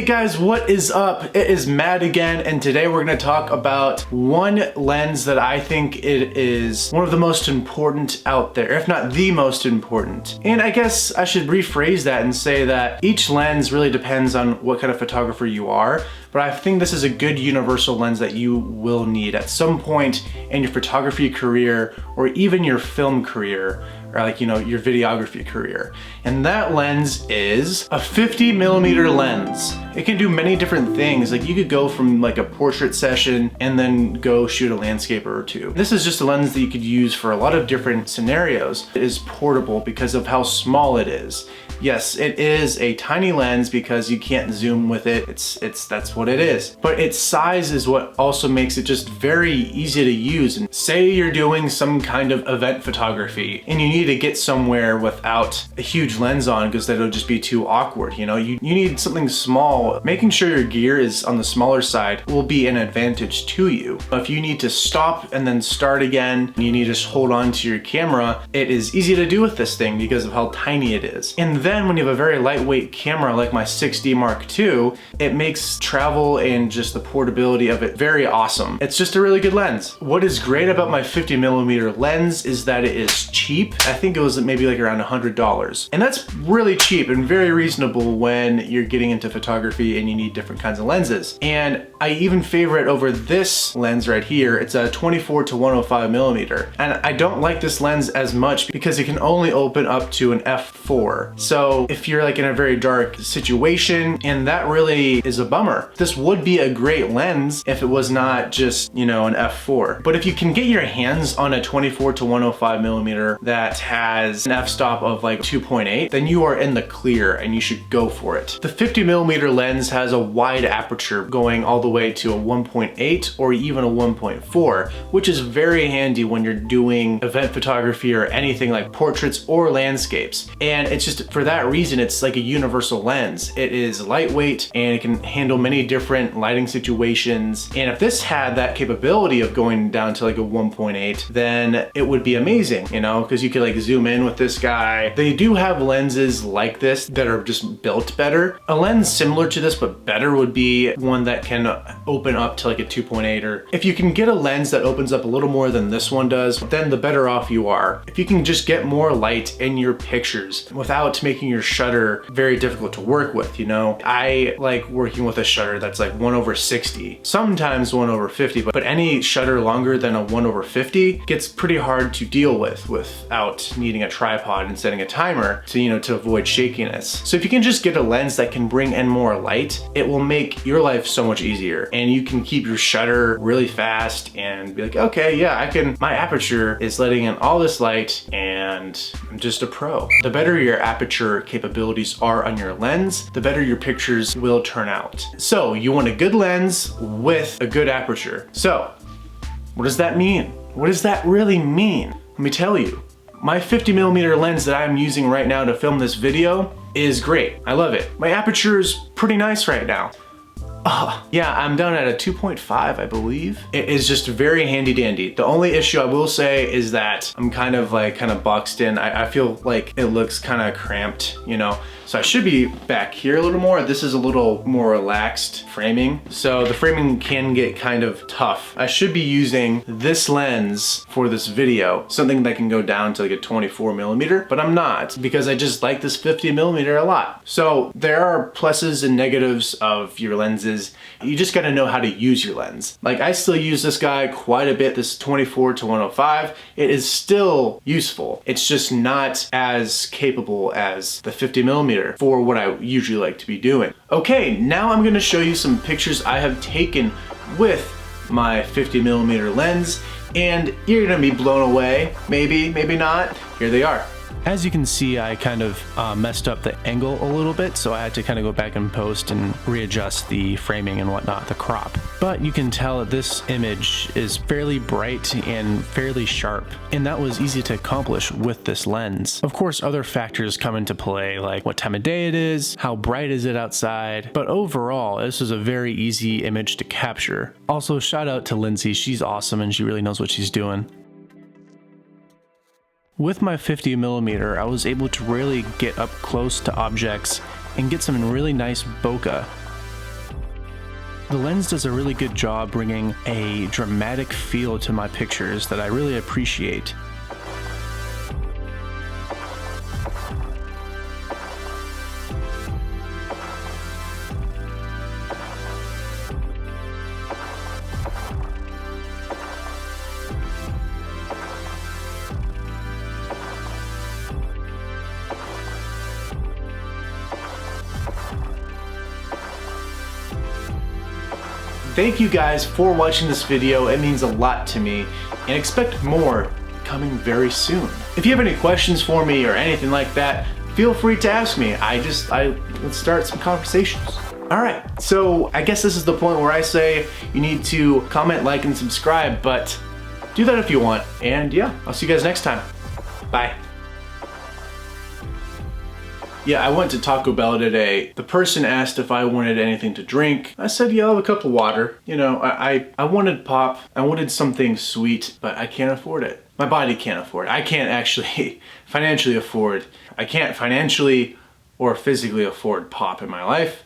Hey guys, what is up? It is Matt again, and today we're going to talk about one lens that I think it is one of the most important out there, if not the most important. And I guess I should rephrase that and say that each lens really depends on what kind of photographer you are, but I think this is a good universal lens that you will need at some point in your photography career or even your film career, or like, you know, your videography career. And that lens is a 50mm lens. It can do many different things. Like you could go from like a portrait session and then go shoot a landscape or two. This is just a lens that you could use for a lot of different scenarios. It is portable because of how small it is. Yes, it is a tiny lens because you can't zoom with it. That's what it is. But its size is what also makes it just very easy to use. And say you're doing some kind of event photography and you need to get somewhere without a huge lens on because that'll just be too awkward. You know, you need something small. Making sure your gear is on the smaller side will be an advantage to you. If you need to stop and then start again, you need to just hold on to your camera, it is easy to do with this thing because of how tiny it is. And then when you have a very lightweight camera like my 6D Mark II, it makes travel and just the portability of it very awesome. It's just a really good lens. What is great about my 50mm lens is that it is cheap. I think it was maybe like around $100. And that's really cheap and very reasonable when you're getting into photography and you need different kinds of lenses. And I even favor it over this lens right here. It's a 24 to 105mm. And I don't like this lens as much because it can only open up to an f4. So if you're like in a very dark situation, and that really is a bummer. This would be a great lens if it was not just, you know, an f4. But if you can get your hands on a 24 to 105mm that has an f-stop of like 2.8, then you are in the clear and you should go for it. The 50mm lens has a wide aperture going all the way to a 1.8 or even a 1.4, which is very handy when you're doing event photography or anything like portraits or landscapes. And it's just for that reason, it's like a universal lens. It is lightweight and it can handle many different lighting situations. And if this had that capability of going down to like a 1.8, then it would be amazing, you know, because you could like zoom in with this guy. They do have lenses like this that are just built better. A lens similar to this but better would be one that can open up to like a 2.8, or if you can get a lens that opens up a little more than this one does, then the better off you are. If you can just get more light in your pictures without making your shutter very difficult to work with, you know. I like working with a shutter that's like 1/60, sometimes 1/50, but any shutter longer than a 1/50 gets pretty hard to deal with without needing a tripod and setting a timer to, you know, to avoid shakiness. So if you can just get a lens that can bring in more light, it will make your life so much easier, and you can keep your shutter really fast and be like, okay, yeah, my aperture is letting in all this light and I'm just a pro. The better your aperture capabilities are on your lens, the better your pictures will turn out. So you want a good lens with a good aperture. So what does that mean? What does that really mean? Let me tell you. My 50mm lens that I'm using right now to film this video is great. I love it. My aperture is pretty nice right now. Yeah, I'm down at a 2.5, I believe. It is just very handy dandy. The only issue I will say is that I'm kind of boxed in. I feel like it looks kind of cramped, you know? So I should be back here a little more. This is a little more relaxed framing. So the framing can get kind of tough. I should be using this lens for this video, something that can go down to like a 24mm, but I'm not because I just like this 50mm a lot. So there are pluses and negatives of your lenses. You just gotta know how to use your lens. Like I still use this guy quite a bit, this 24 to 105. It is still useful. It's just not as capable as the 50mm for what I usually like to be doing. Okay, now I'm gonna show you some pictures I have taken with my 50mm lens, and you're gonna be blown away. Maybe, maybe not. Here they are. As you can see, I kind of messed up the angle a little bit, so I had to kind of go back and post and readjust the framing and whatnot, the crop. But you can tell that this image is fairly bright and fairly sharp, and that was easy to accomplish with this lens. Of course, other factors come into play, like what time of day it is, how bright is it outside, but overall, this was a very easy image to capture. Also, shout out to Lindsay, she's awesome and she really knows what she's doing. With my 50mm, I was able to really get up close to objects and get some really nice bokeh. The lens does a really good job bringing a dramatic feel to my pictures that I really appreciate. Thank you guys for watching this video. It means a lot to me, and expect more coming very soon. If you have any questions for me or anything like that, feel free to ask me. Let's start some conversations. All right, so I guess this is the point where I say you need to comment, like, and subscribe, but do that if you want. And yeah, I'll see you guys next time. Bye. Yeah, I went to Taco Bell today. The person asked if I wanted anything to drink. I said, yeah, I'll have a cup of water. You know, I wanted pop. I wanted something sweet, but I can't afford it. My body can't afford it. I can't actually financially afford. I can't financially or physically afford pop in my life.